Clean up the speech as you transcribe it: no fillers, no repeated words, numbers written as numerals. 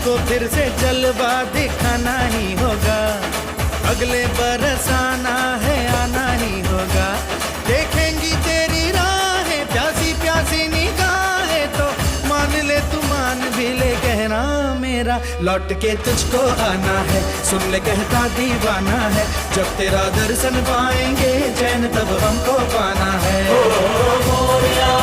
तुझको फिर से जलवा दिखाना ही होगा, अगले बरस आना है आना ही होगा। देखेंगी तेरी राहें प्यासी प्यासी निगाहें तो मान ले तू मान भी ले कहना मेरा, लौट के तुझको आना है, सुन ले कहता दीवाना है, जब तेरा दर्शन पाएंगे चैन तब हमको पाना है। ओ मोरिया